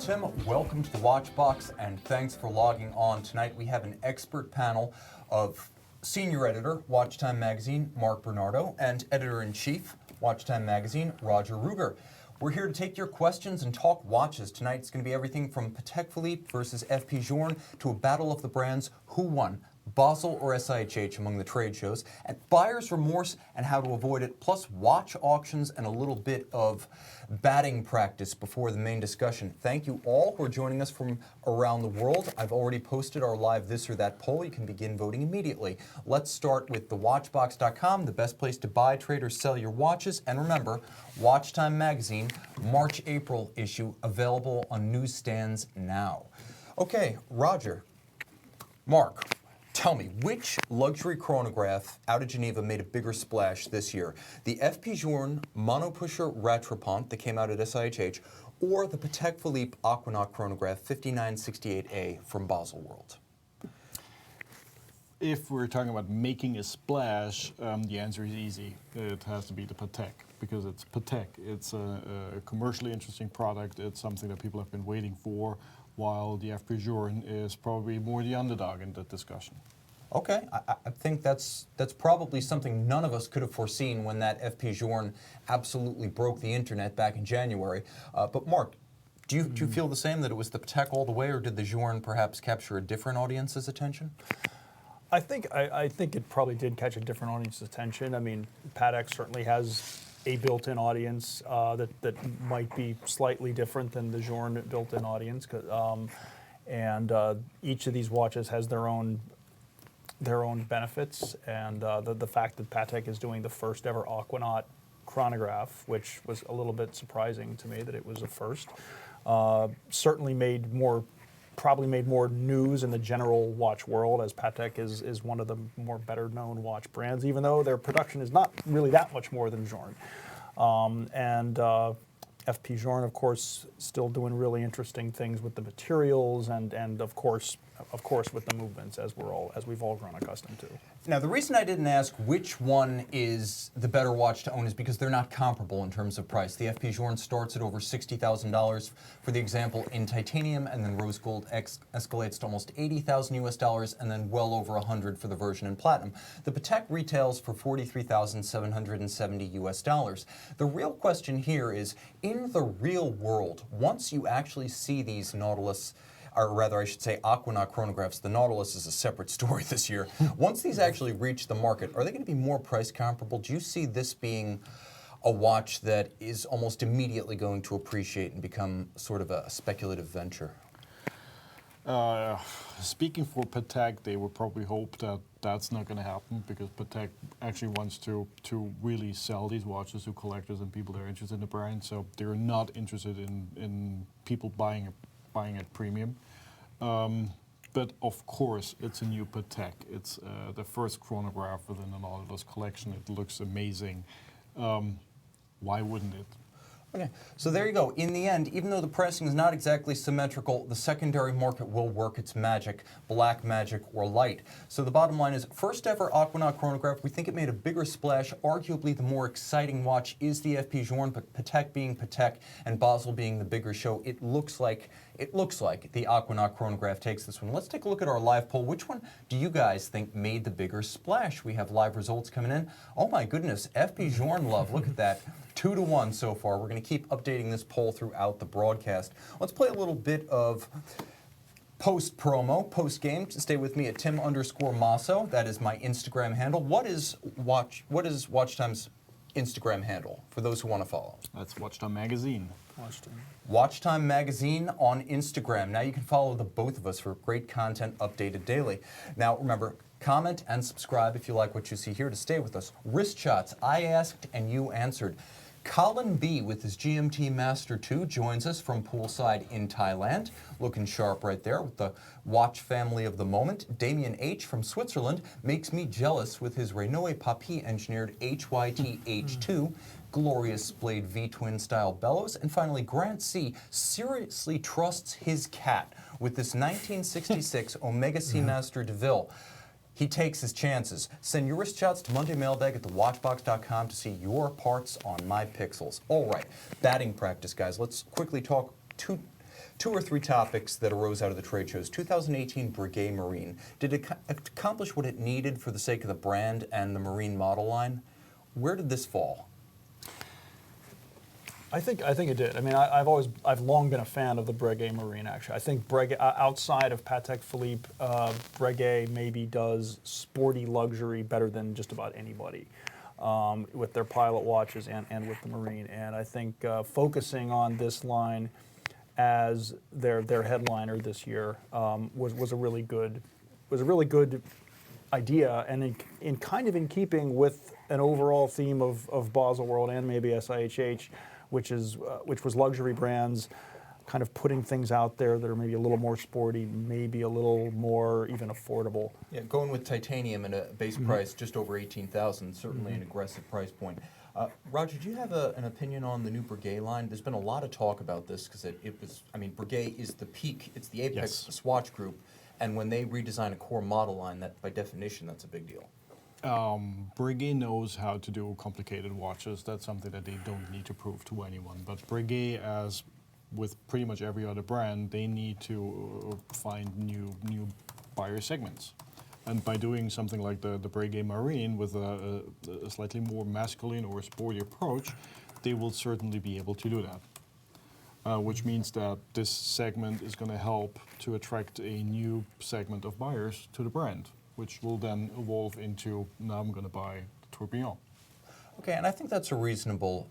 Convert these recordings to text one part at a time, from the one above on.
Tim. Welcome to the Watch Box, and thanks for logging on. Tonight we have an expert panel of senior editor, WatchTime Magazine, Mark Bernardo, and editor-in-chief, WatchTime Magazine, Roger Ruegger. We're here to take your questions and talk watches. Tonight it's going to be everything from Patek Philippe versus FP Journe to a battle of the brands. Who won? Basel or SIHH among the trade shows, and buyer's remorse and how to avoid it, plus watch auctions and a little bit of batting practice before the main discussion. Thank you all who are joining us from around the world. I've already posted our live this or that poll. You can begin voting immediately. Let's start with thewatchbox.com, the best place to buy, trade, or sell your watches. And remember, WatchTime Magazine, March-April issue, available on newsstands now. Okay, Roger, Mark, tell me, which luxury chronograph out of Geneva made a bigger splash this year? The FP Journe Monopusher Rattrapant that came out at SIHH, or the Patek Philippe Aquanaut chronograph 5968A from Baselworld? If we're talking about making a splash, the answer is easy. It has to be the Patek, because it's Patek. It's a commercially interesting product. It's something that people have been waiting for, while the FP Journe is probably more the underdog in that discussion. Okay, I think that's probably something none of us could have foreseen when that FP Journe absolutely broke the internet back in January. But Mark, do you feel the same, that it was the Patek all the way, or did the Journe perhaps capture a different audience's attention? I think it probably did catch a different audience's attention. I mean, Patek certainly has a built-in audience that might be slightly different than the Journe built-in audience, and each of these watches has their own benefits, and the fact that Patek is doing the first ever Aquanaut chronograph, which was a little bit surprising to me that it was a first, certainly probably made more news in the general watch world, as Patek is one of the more better known watch brands, even though their production is not really that much more than Journe. FP Journe, of course, still doing really interesting things with the materials and of course with the movements, as we've all grown accustomed to. Now, the reason I didn't ask which one is the better watch to own is because they're not comparable in terms of price. The FP Journe starts at over $60,000 for the example in titanium, and then rose gold escalates to almost $80,000 US, and then well over $100 for the version in platinum. The Patek retails for $43,770 US. The real question here is, in the real world, once you actually see these Nautilus, or rather I should say Aquanaut chronographs, the Nautilus is a separate story this year. Once these actually reach the market, are they going to be more price comparable? Do you see this being a watch that is almost immediately going to appreciate and become sort of a speculative venture? Speaking for Patek, they would probably hope that that's not going to happen, because Patek actually wants to really sell these watches to collectors and people that are interested in the brand. So they're not interested in people buying at premium. But of course, it's a new Patek. It's the first chronograph within the Nautilus collection. It looks amazing. Why wouldn't it? Okay, so there you go. In the end, even though the pricing is not exactly symmetrical, the secondary market will work its magic, black magic or light. So the bottom line is, first ever Aquanaut chronograph, we think it made a bigger splash. Arguably the more exciting watch is the FP Journe, but Patek being Patek and Basel being the bigger show, it looks like the Aquanaut chronograph takes this one. Let's take a look at our live poll. Which one do you guys think made the bigger splash? We have live results coming in. Oh my goodness, FP Journe love, look at that. 2-1 so far. We're going to keep updating this poll throughout the broadcast. Let's play a little bit of post-promo, post-game. Stay with me at Tim_Mosso. That is my Instagram handle. What is WatchTime's Instagram handle for those who want to follow? That's WatchTime Magazine. WatchTime Magazine on Instagram. Now you can follow the both of us for great content updated daily. Now remember, comment and subscribe if you like what you see here to stay with us. Wrist shots, I asked and you answered. Colin B with his GMT-Master II joins us from poolside in Thailand. Looking sharp right there with the watch family of the moment. Damien H from Switzerland makes me jealous with his Renoir Papi engineered HYT H2. Glorious blade V-twin style bellows. And finally, Grant C seriously trusts his cat with this 1966 Omega Seamaster DeVille. He takes his chances. Send your wrist shots to Monday Mailbag at thewatchbox.com to see your parts on my pixels. All right, batting practice, guys. Let's quickly talk two or three topics that arose out of the trade shows. 2018 Breguet Marine. Did it accomplish what it needed for the sake of the brand and the Marine model line? Where did this fall? I think it did. I mean, I've long been a fan of the Breguet Marine. Actually, I think Breguet, outside of Patek Philippe, Breguet maybe does sporty luxury better than just about anybody, with their pilot watches and with the Marine. And I think focusing on this line as their headliner this year was a really good idea, and in kind of in keeping with an overall theme of Baselworld and maybe SIHH. Which was luxury brands kind of putting things out there that are maybe a little more sporty, maybe a little more even affordable. Yeah, going with titanium at a base price just over $18,000, certainly an aggressive price point. Roger, do you have an opinion on the new Breguet line? There's been a lot of talk about this because it was, I mean, Breguet is the peak, it's the apex of the Swatch Group, and when they redesign a core model line, that by definition, that's a big deal. Breguet knows how to do complicated watches. That's something that they don't need to prove to anyone. But Breguet, as with pretty much every other brand, they need to find new buyer segments. And by doing something like the Breguet Marine with a slightly more masculine or sporty approach, they will certainly be able to do that. Which means that this segment is going to help to attract a new segment of buyers to the brand, which will then evolve into, now I'm going to buy the Tourbillon. Okay, and I think that's a reasonable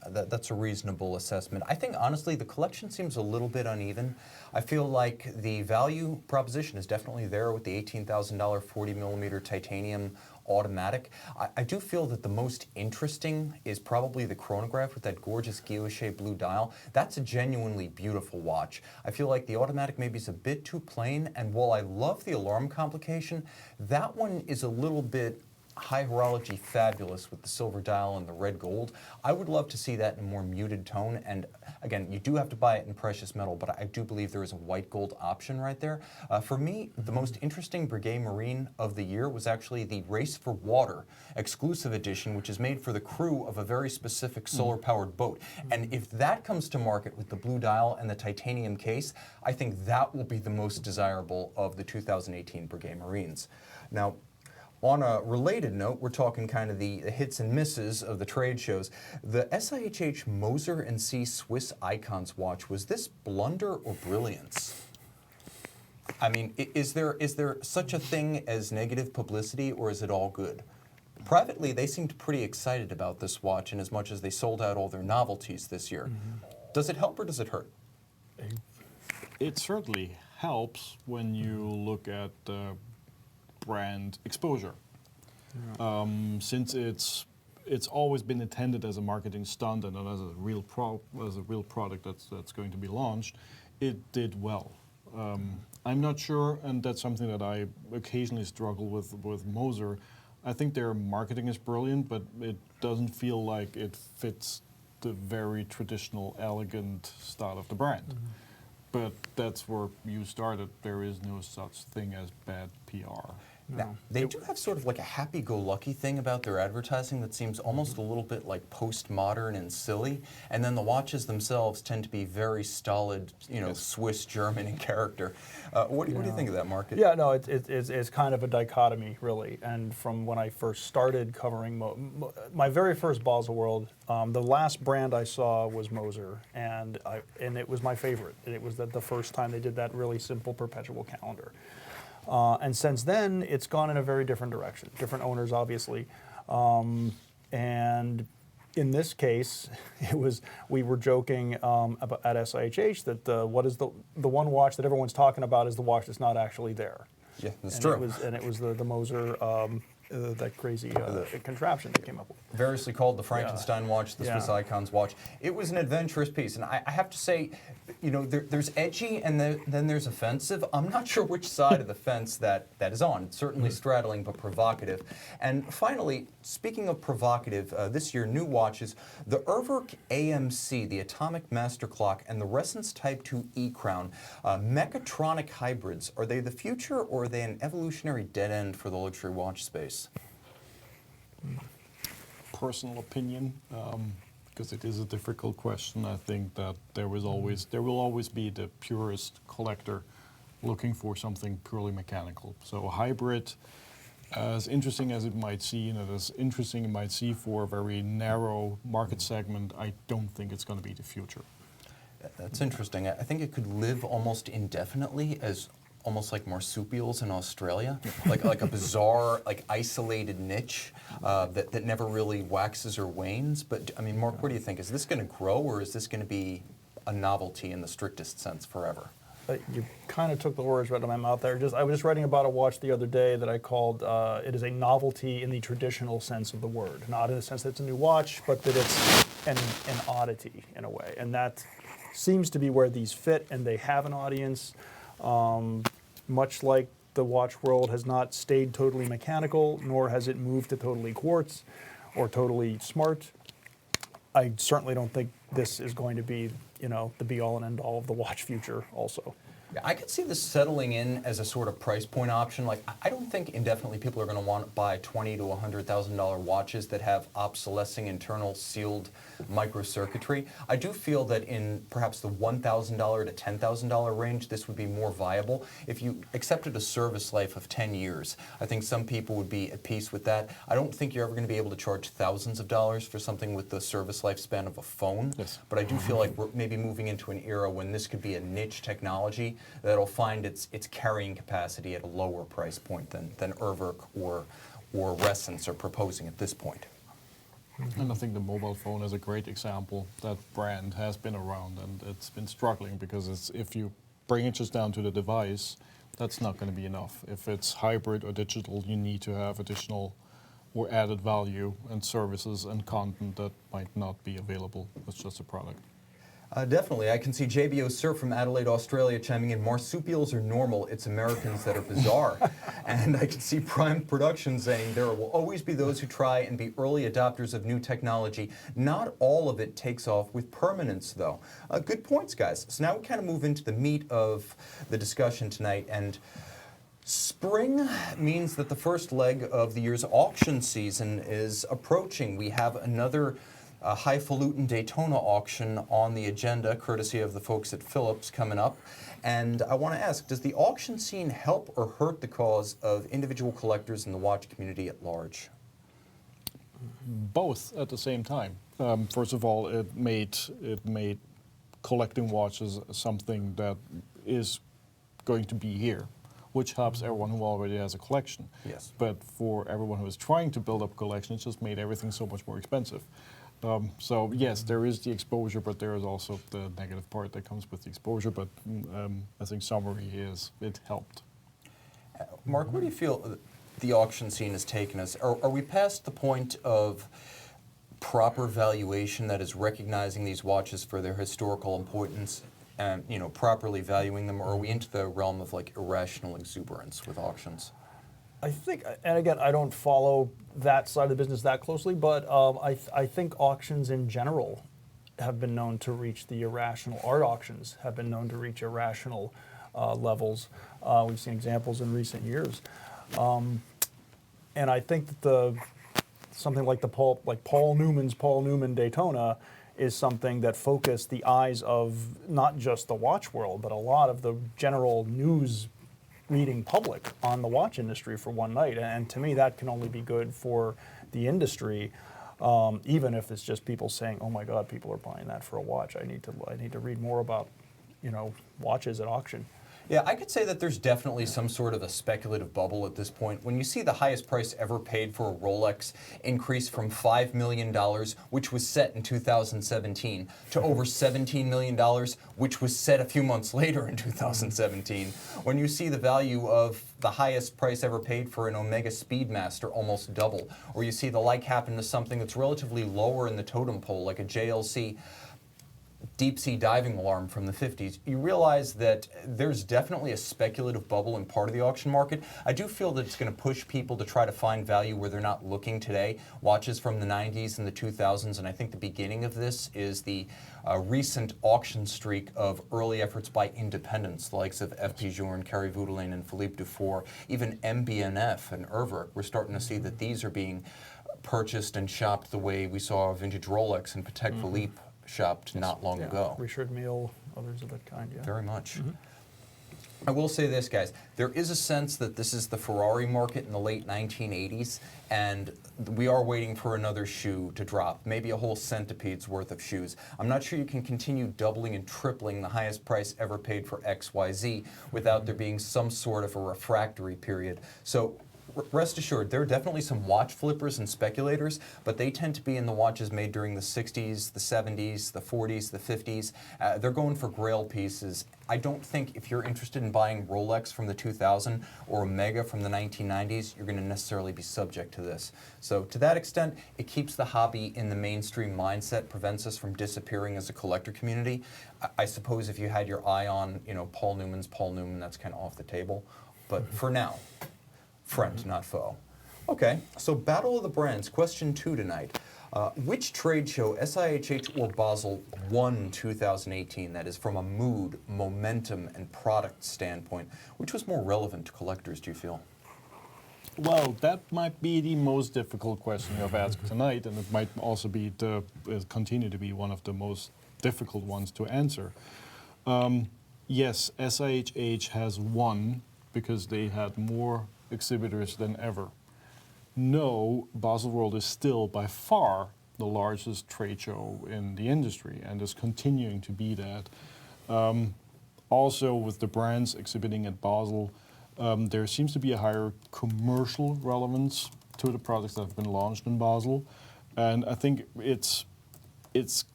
assessment. I think honestly the collection seems a little bit uneven. I feel like the value proposition is definitely there with the $18,000 40mm titanium automatic. I do feel that the most interesting is probably the chronograph with that gorgeous guilloche blue dial. That's a genuinely beautiful watch. I feel like the automatic maybe is a bit too plain, and while I love the alarm complication, that one is a little bit high horology fabulous with the silver dial and the red gold. I would love to see that in a more muted tone, and again, you do have to buy it in precious metal, but I do believe there is a white gold option right there. For me, the most interesting Breguet Marine of the year was actually the Race for Water exclusive edition, which is made for the crew of a very specific solar-powered boat. And if that comes to market with the blue dial and the titanium case, I think that will be the most desirable of the 2018 Breguet Marines. Now, on a related note, we're talking kind of the hits and misses of the trade shows. The SIHH Moser and C Swiss Icons watch, was this blunder or brilliance? I mean, is there such a thing as negative publicity, or is it all good? Privately, they seemed pretty excited about this watch in as much as they sold out all their novelties this year. Does it help or does it hurt? It certainly helps when you look at brand exposure. Since it's always been intended as a marketing stunt and not as a real product that's going to be launched, it did well. I'm not sure, and that's something that I occasionally struggle with Moser. I think their marketing is brilliant, but it doesn't feel like it fits the very traditional, elegant style of the brand. But that's where you started. There is no such thing as bad PR. Now, they do have sort of like a happy-go-lucky thing about their advertising that seems almost a little bit like postmodern and silly, and then the watches themselves tend to be very stolid, you know, Swiss German in character. What do you think of that market? Yeah, no, it's kind of a dichotomy, really. And from when I first started covering my very first Baselworld, the last brand I saw was Moser, and it was my favorite. It was the first time they did that really simple perpetual calendar. And since then, it's gone in a very different direction. Different owners, obviously. And in this case, we were joking about, at SIHH that what is the one watch that everyone's talking about is the watch that's not actually there. Yeah, that's true. It was the Moser, that crazy contraption they came up with. Variously called the Frankenstein watch, the Swiss Icons watch. It was an adventurous piece, and I have to say, you know, there's edgy and then there's offensive. I'm not sure which side of the fence that is on. It's certainly straddling, but provocative. And finally, speaking of provocative, this year new watches, the Urwerk AMC, the Atomic Master Clock, and the Ressence Type 2 E-Crown, mechatronic hybrids. Are they the future, or are they an evolutionary dead end for the luxury watch space? Personal opinion, because it is a difficult question. I think that there will always be the purist collector looking for something purely mechanical. So a hybrid, as interesting as it might seem, and as interesting it might seem for a very narrow market segment, I don't think it's going to be the future. That's interesting. I think it could live almost indefinitely as almost like marsupials in Australia, like a bizarre, like isolated niche that never really waxes or wanes. But I mean, Mark, what do you think? Is this going to grow, or is this going to be a novelty in the strictest sense forever? You kind of took the words right out of my mouth there. I was just writing about a watch the other day that I called, it is a novelty in the traditional sense of the word. Not in the sense that it's a new watch, but that it's an oddity in a way. And that seems to be where these fit, and they have an audience. Much like the watch world has not stayed totally mechanical, nor has it moved to totally quartz or totally smart. I certainly don't think this is going to be, the be-all and end-all of the watch future also. Yeah, I could see this settling in as a sort of price point option. Like, I don't think indefinitely people are going to want to buy $20,000 to $100,000 watches that have obsolescing internal sealed microcircuitry. I do feel that in perhaps the $1,000 to $10,000 range, this would be more viable. If you accepted a service life of 10 years, I think some people would be at peace with that. I don't think you're ever going to be able to charge thousands of dollars for something with the service lifespan of a phone. Yes. But I do feel like we're maybe moving into an era when this could be a niche technology that'll find its carrying capacity at a lower price point than Urwerk or Ressence are proposing at this point. And I think the mobile phone is a great example. That brand has been around, and it's been struggling because if you bring it just down to the device, that's not going to be enough. If it's hybrid or digital, you need to have additional or added value and services and content that might not be available as just a product. Definitely. I can see JBO Sir from Adelaide, Australia chiming in, marsupials are normal, it's Americans that are bizarre. And I can see Prime Production saying there will always be those who try and be early adopters of new technology. Not all of it takes off with permanence, though. Good points, guys. So now we kind of move into the meat of the discussion tonight. And spring means that the first leg of the year's auction season is approaching. We have another highfalutin Daytona auction on the agenda, courtesy of the folks at Phillips coming up. And I want to ask, does the auction scene help or hurt the cause of individual collectors in the watch community at large? Both at the same time. First of all, it made collecting watches something that is going to be here, which helps everyone who already has a collection. Yes. But for everyone who is trying to build up a collection, it just made everything so much more expensive. So yes, there is the exposure, but there is also the negative part that comes with the exposure. But I think summary is it helped. Mark, where do you feel the auction scene has taken us? Are we past the point of proper valuation, that is recognizing these watches for their historical importance and properly valuing them, or are we into the realm of like irrational exuberance with auctions? I think, and again, I don't follow that side of the business that closely, but I think auctions in general have been known to reach the irrational. Art auctions have been known to reach irrational levels. We've seen examples in recent years, and I think that something like Paul Newman Daytona is something that focused the eyes of not just the watch world, but a lot of the general news reading public on the watch industry for one night. And to me, that can only be good for the industry, even if it's just people saying, "Oh my God, people are buying that for a watch. I need to read more about, watches at auction." Yeah, I could say that there's definitely some sort of a speculative bubble at this point. When you see the highest price ever paid for a Rolex increase from $5 million, which was set in 2017, to over $17 million, which was set a few months later in 2017. When you see the value of the highest price ever paid for an Omega Speedmaster almost double, or you see the like happen to something that's relatively lower in the totem pole, like a JLC deep sea diving alarm from the 50s, you realize that there's definitely a speculative bubble in part of the auction market. I do feel that it's going to push people to try to find value where they're not looking today. Watches from the 90s and the 2000s, and I think the beginning of this is the recent auction streak of early efforts by independents, the likes of FP Journe, Carrie Voudelaine, and Philippe Dufour, even MB&F and Urwerk. We're starting to see that these are being purchased and shopped the way we saw vintage Rolex and Patek Philippe shopped not long ago. Richard Mille, others of that kind, yeah. Very much. I will say this, guys. There is a sense that this is the Ferrari market in the late 1980s, and we are waiting for another shoe to drop, maybe a whole centipede's worth of shoes. I'm not sure you can continue doubling and tripling the highest price ever paid for XYZ without there being some sort of a refractory period. So rest assured, there are definitely some watch flippers and speculators, but they tend to be in the watches made during the 60s, the 70s, the 40s, the 50s. They're going for grail pieces. I don't think if you're interested in buying Rolex from the 2000 or Omega from the 1990s, you're going to necessarily be subject to this. So to that extent, it keeps the hobby in the mainstream mindset, prevents us from disappearing as a collector community. I suppose if you had your eye on, Paul Newman, that's kind of off the table. But for now, friend, not foe. Okay, so Battle of the Brands, question 2 tonight. Which trade show, SIHH or Basel, won 2018? That is, from a mood, momentum, and product standpoint. Which was more relevant to collectors, do you feel? Well, that might be the most difficult question you have asked tonight, and it might also be continue to be one of the most difficult ones to answer. Yes, SIHH has won because they had more exhibitors than ever. No, Baselworld is still by far the largest trade show in the industry and is continuing to be that. Also, with the brands exhibiting at Basel, there seems to be a higher commercial relevance to the products that have been launched in Basel. And I think it's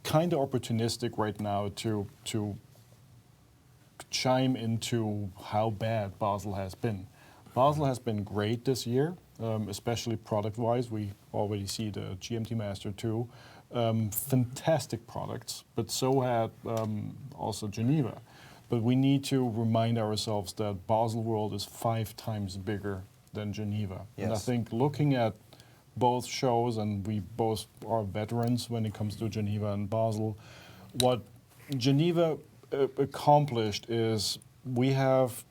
kind of opportunistic right now to chime into how bad Basel has been. Basel has been great this year, especially product-wise. We already see the GMT-Master II. Fantastic products, but so had also Geneva. But we need to remind ourselves that Baselworld is 5 times bigger than Geneva. Yes. And I think looking at both shows, and we both are veterans when it comes to Geneva and Basel, what Geneva accomplished is we have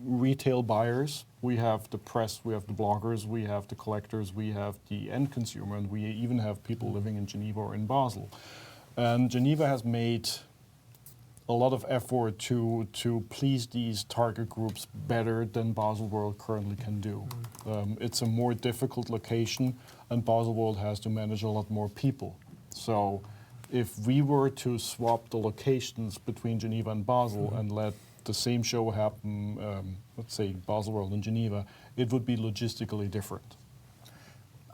retail buyers, we have the press, we have the bloggers, we have the collectors, we have the end consumer, and we even have people living in Geneva or in Basel. And Geneva has made a lot of effort to please these target groups better than Baselworld currently can do. It's a more difficult location, and Baselworld has to manage a lot more people. So if we were to swap the locations between Geneva and Basel and let the same show happen, let's say Baselworld and Geneva, it would be logistically different.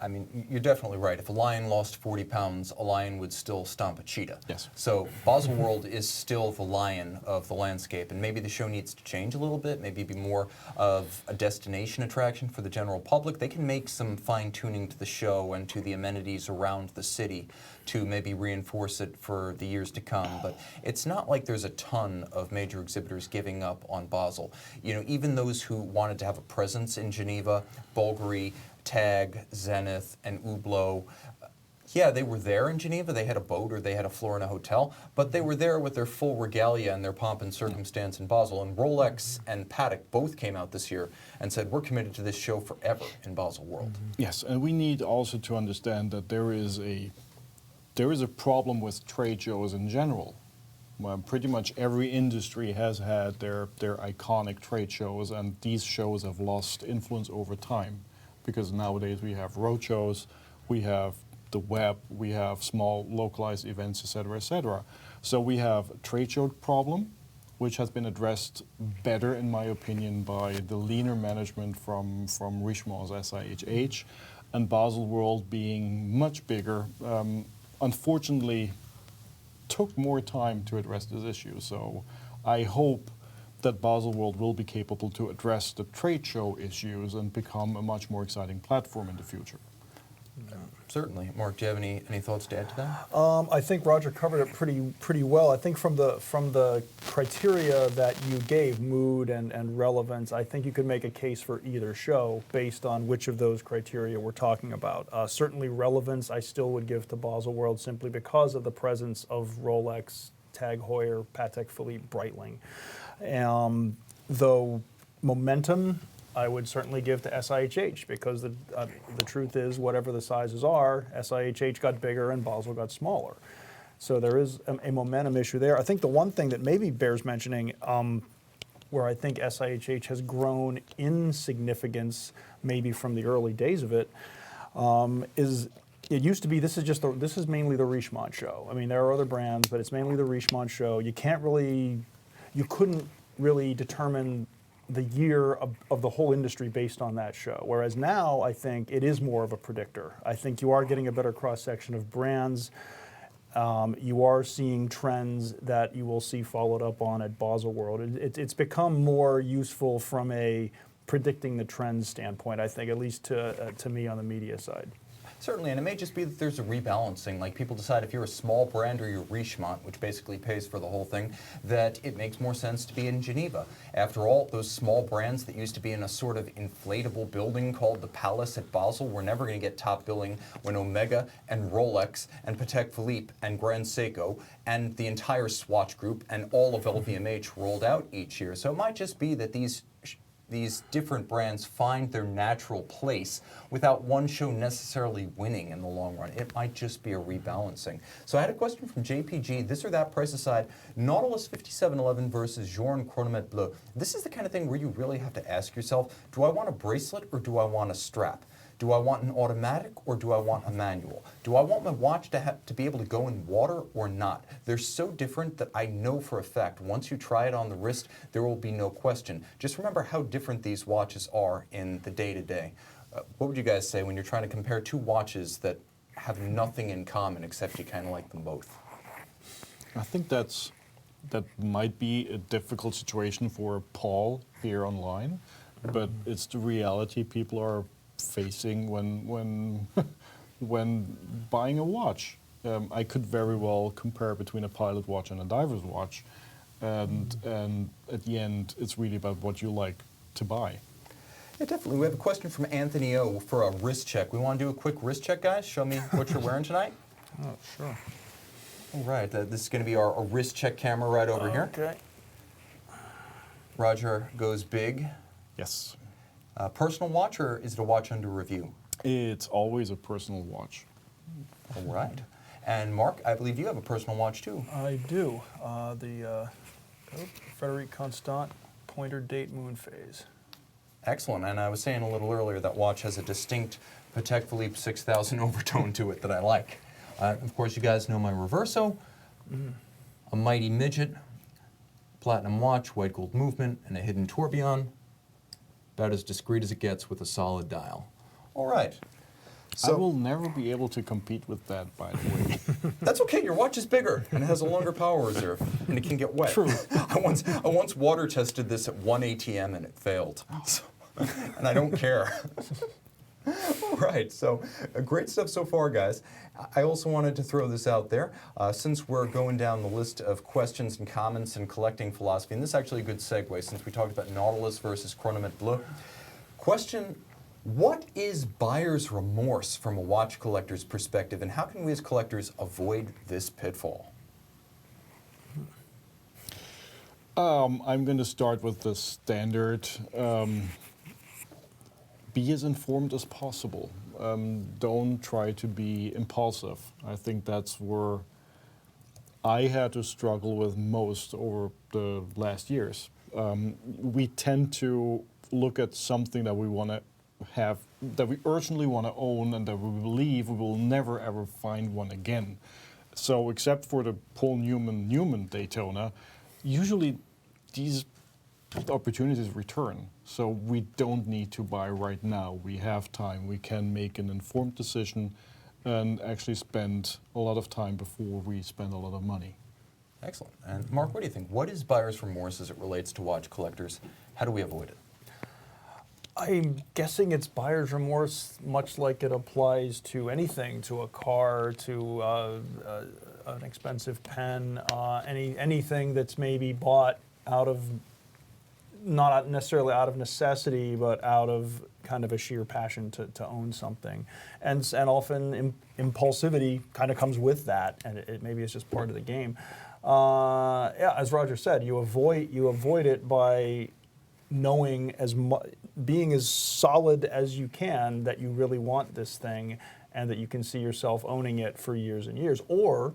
I mean, you're definitely right. If a lion lost 40 pounds, a lion would still stomp a cheetah. Yes. So Baselworld is still the lion of the landscape, and maybe the show needs to change a little bit, maybe be more of a destination attraction for the general public. They can make some fine-tuning to the show and to the amenities around the city to maybe reinforce it for the years to come. But it's not like there's a ton of major exhibitors giving up on Basel. Even those who wanted to have a presence in Geneva, Bulgari, Tag, Zenith, and Hublot, yeah, they were there in Geneva. They had a boat or they had a floor in a hotel, but they were there with their full regalia and their pomp and circumstance in Basel. And Rolex and Patek both came out this year and said, we're committed to this show forever in Baselworld. Yes, and we need also to understand that there is a problem with trade shows in general. Well, pretty much every industry has had their iconic trade shows, and these shows have lost influence over time. Because nowadays we have road shows, we have the web, we have small localized events, etc., etc. So we have a trade show problem, which has been addressed better, in my opinion, by the leaner management from Richemont's SIHH, and Baselworld being much bigger, unfortunately took more time to address this issue. So I hope that Baselworld will be capable to address the trade show issues and become a much more exciting platform in the future. Certainly. Mark, do you have any thoughts to add to that? I think Roger covered it pretty well. I think from the criteria that you gave, mood and relevance, I think you could make a case for either show based on which of those criteria we're talking about. Certainly relevance I still would give to Baselworld simply because of the presence of Rolex, Tag Heuer, Patek Philippe, Breitling. Though momentum, I would certainly give to SIHH, because the truth is, whatever the sizes are, SIHH got bigger and Basel got smaller. So there is a momentum issue there. I think the one thing that maybe bears mentioning, where I think SIHH has grown in significance, maybe from the early days of it, is it used to be, this is mainly the Richemont show. I mean, there are other brands, but it's mainly the Richemont show. You couldn't really determine the year of the whole industry based on that show. Whereas now, I think it is more of a predictor. I think you are getting a better cross-section of brands. You are seeing trends that you will see followed up on at Baselworld. It's become more useful from a predicting the trends standpoint, I think, at least to me on the media side. Certainly, and it may just be that there's a rebalancing. Like, people decide if you're a small brand or you're Richemont, which basically pays for the whole thing, that it makes more sense to be in Geneva. After all, those small brands that used to be in a sort of inflatable building called the Palace at Basel were never going to get top billing when Omega and Rolex and Patek Philippe and Grand Seiko and the entire Swatch Group and all of LVMH rolled out each year. So it might just be that these different brands find their natural place without one show necessarily winning in the long run. It might just be a rebalancing. So I had a question from JPG. This or that price aside, Nautilus 5711 versus Journe Chronomètre Bleu. This is the kind of thing where you really have to ask yourself, do I want a bracelet or do I want a strap? Do I want an automatic or do I want a manual? Do I want my watch to be able to go in water or not? They're so different that I know for a fact once you try it on the wrist, there will be no question. Just remember how different these watches are in the day-to-day. What would you guys say when you're trying to compare two watches that have nothing in common except you kind of like them both? I think that might be a difficult situation for Paul here online, but it's the reality people are facing when when buying a watch. I could very well compare between a pilot watch and a diver's watch, and at the end, it's really about what you like to buy. Yeah, definitely. We have a question from Anthony O for a wrist check. We want to do a quick wrist check, guys. Show me what you're wearing tonight. Oh, sure. All right, this is going to be our wrist check camera right over here. Okay. Roger goes big. Yes. Personal watch, or is it a watch under review? It's always a personal watch. All right. And Mark, I believe you have a personal watch too. I do. The Frederic Constant Pointer Date Moon Phase. Excellent. And I was saying a little earlier that watch has a distinct Patek Philippe 6000 overtone to it that I like. Of course, you guys know my Reverso, a mighty midget, platinum watch, white gold movement, and a hidden tourbillon. About as discreet as it gets with a solid dial. All right. So, I will never be able to compete with that, by the way. That's okay. Your watch is bigger and it has a longer power reserve, and it can get wet. True. I once water tested this at 1 ATM and it failed. So, and I don't care. All right, so great stuff so far, guys. I also wanted to throw this out there. Since we're going down the list of questions and comments and collecting philosophy, and this is actually a good segue since we talked about Nautilus versus Chronomètre Bleu. Question, what is buyer's remorse from a watch collector's perspective, and how can we as collectors avoid this pitfall? I'm going to start with the standard. Be as informed as possible. Don't try to be impulsive. I think that's where I had to struggle with most over the last years. We tend to look at something that we want to have, that we urgently want to own, and that we believe we will never ever find one again. So except for the Paul Newman Daytona, usually these opportunities return. So we don't need to buy right now. We have time. We can make an informed decision and actually spend a lot of time before we spend a lot of money. Excellent. And Mark, what do you think? What is buyer's remorse as it relates to watch collectors? How do we avoid it? I'm guessing it's buyer's remorse, much like it applies to anything, to a car, to an expensive pen, anything that's maybe bought out of, not necessarily out of necessity, but out of kind of a sheer passion to own something. And often impulsivity kind of comes with that, and maybe it's just part of the game. Yeah, as Roger said, you avoid it by knowing being as solid as you can that you really want this thing and that you can see yourself owning it for years and years, or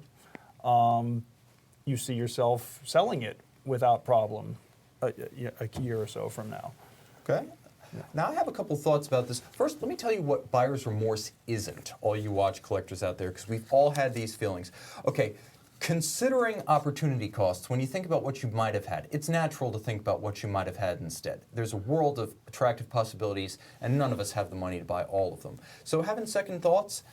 you see yourself selling it without problem a year or so from now. Okay. Now I have a couple thoughts about this. First, let me tell you what buyer's remorse isn't, all you watch collectors out there, because we've all had these feelings. Okay, considering opportunity costs, when you think about what you might have had, it's natural to think about what you might have had instead. There's a world of attractive possibilities, and none of us have the money to buy all of them. So having second thoughts,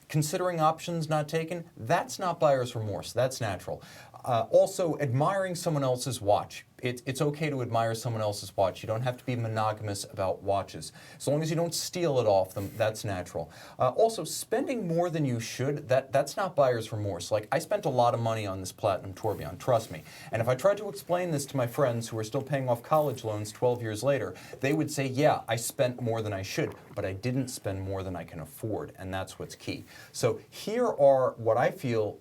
considering options not taken, that's not buyer's remorse, that's natural. Also, admiring someone else's watch. It's okay to admire someone else's watch. You don't have to be monogamous about watches. As long as you don't steal it off them, that's natural. Also, spending more than you should, that's not buyer's remorse. Like, I spent a lot of money on this Platinum Tourbillon, trust me. And if I tried to explain this to my friends who are still paying off college loans 12 years later, they would say, yeah, I spent more than I should, but I didn't spend more than I can afford, and that's what's key. So here are what I feel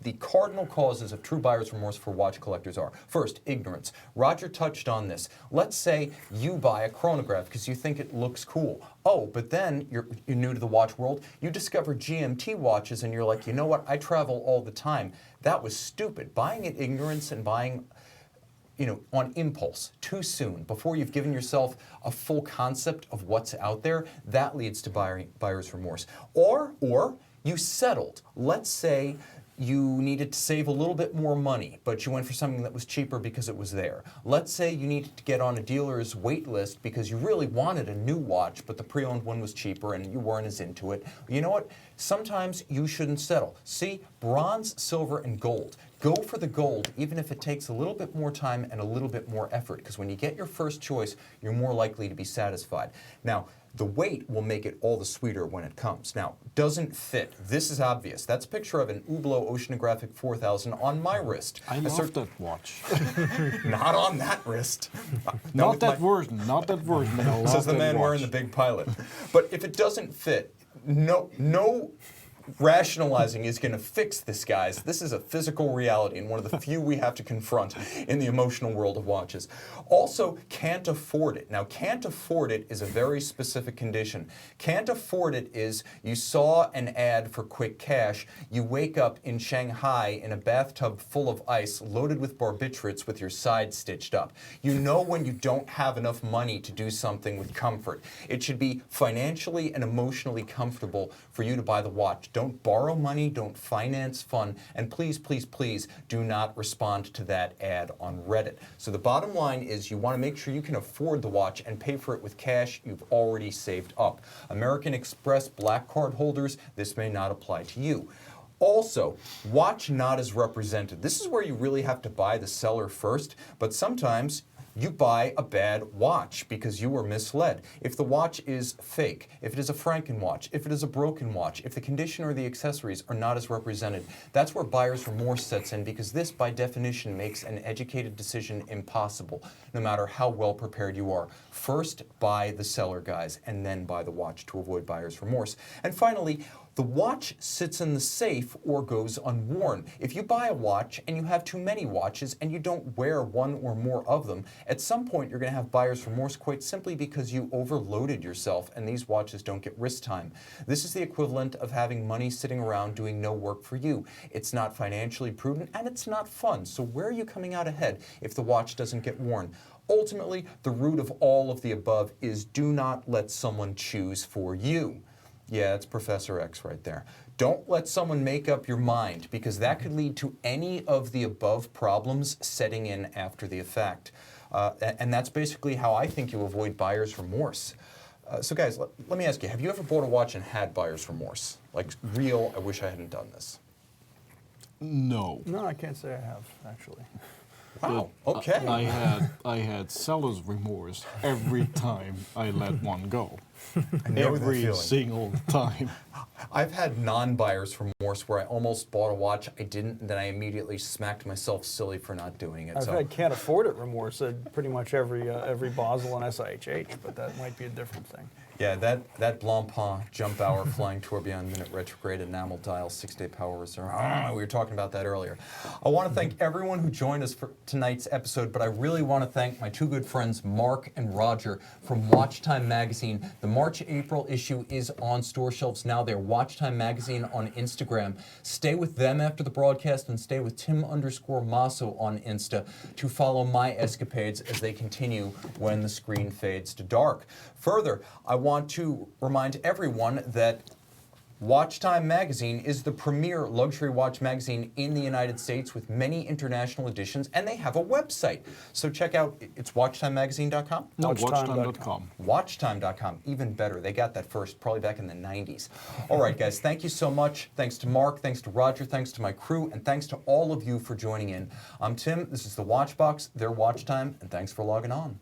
the cardinal causes of true buyer's remorse for watch collectors are. First, ignorance. Roger touched on this. Let's say you buy a chronograph because you think it looks cool. Oh, but then you're new to the watch world. You discover GMT watches and you're like, you know what? I travel all the time. That was stupid. Buying in ignorance and buying on impulse, too soon, before you've given yourself a full concept of what's out there, that leads to buyer's remorse. Or you settled. Let's say you needed to save a little bit more money, but you went for something that was cheaper because it was there. Let's say you needed to get on a dealer's wait list because you really wanted a new watch, but the pre-owned one was cheaper and you weren't as into it. You know what? Sometimes you shouldn't settle. See, bronze, silver, and gold. Go for the gold, even if it takes a little bit more time and a little bit more effort, because when you get your first choice, you're more likely to be satisfied. Now, the weight will make it all the sweeter when it comes. Now, doesn't fit. This is obvious. That's a picture of an Hublot Oceanographic 4000 on my wrist. I love that watch. Not on that wrist. Not that version, not that version. But I love Says the that man watch. wearing the big pilot. But if it doesn't fit, no rationalizing is going to fix this, guys. This is a physical reality and one of the few we have to confront in the emotional world of watches. Also, can't afford it. Now, can't afford it is a very specific condition. Can't afford it is you saw an ad for quick cash, you wake up in Shanghai in a bathtub full of ice loaded with barbiturates with your side stitched up. You know when you don't have enough money to do something with comfort. It should be financially and emotionally comfortable for you to buy the watch. Don't borrow money, don't finance fun, and please, please, please do not respond to that ad on Reddit. So the bottom line is you want to make sure you can afford the watch and pay for it with cash you've already saved up. American Express Black Card holders, this may not apply to you. Also, watch not as represented. This is where you really have to buy the seller first, but sometimes you buy a bad watch because you were misled. If the watch is fake, if it is a Franken watch, if it is a broken watch, if the condition or the accessories are not as represented, that's where buyer's remorse sets in, because this, by definition, makes an educated decision impossible, no matter how well prepared you are. First, buy the seller, guys, and then buy the watch to avoid buyer's remorse. And finally, the watch sits in the safe or goes unworn. If you buy a watch and you have too many watches and you don't wear one or more of them, at some point you're going to have buyer's remorse, quite simply because you overloaded yourself and these watches don't get wrist time. This is the equivalent of having money sitting around doing no work for you. It's not financially prudent and it's not fun. So where are you coming out ahead if the watch doesn't get worn? Ultimately, the root of all of the above is do not let someone choose for you. Yeah, it's Professor X right there. Don't let someone make up your mind, because that could lead to any of the above problems setting in after the effect. And that's basically how I think you avoid buyer's remorse. So guys, let me ask you, have you ever bought a watch and had buyer's remorse? Like real, I wish I hadn't done this. No. No, I can't say I have, actually. Wow, okay. I had seller's remorse every time I let one go. I know that Every feeling. single time. I've had non-buyer's remorse where I almost bought a watch I didn't, and then I immediately smacked myself silly for not doing it. I've So had can't afford it remorse at pretty much every Basel and SIHH, but that might be a different thing. Yeah, that Blancpain jump hour flying tourbillon minute retrograde enamel dial 6-day power reserve. We were talking about that earlier. I want to thank everyone who joined us for tonight's episode, but I really want to thank my two good friends Mark and Roger from WatchTime Magazine. The March-April issue is on store shelves now. They're WatchTime Magazine on Instagram. Stay with them after the broadcast and stay with Tim_Mosso on Insta to follow my escapades as they continue when the screen fades to dark. Further, I want to remind everyone that WatchTime Magazine is the premier luxury watch magazine in the United States with many international editions, and they have a website. So check out, it's watchtimemagazine.com? No, Watchtime.com. watchtime.com. Watchtime.com, even better. They got that first, probably back in the 90s. All right, guys, thank you so much. Thanks to Mark, thanks to Roger, thanks to my crew, and thanks to all of you for joining in. I'm Tim, this is the Watchbox, their Watch Time, and thanks for logging on.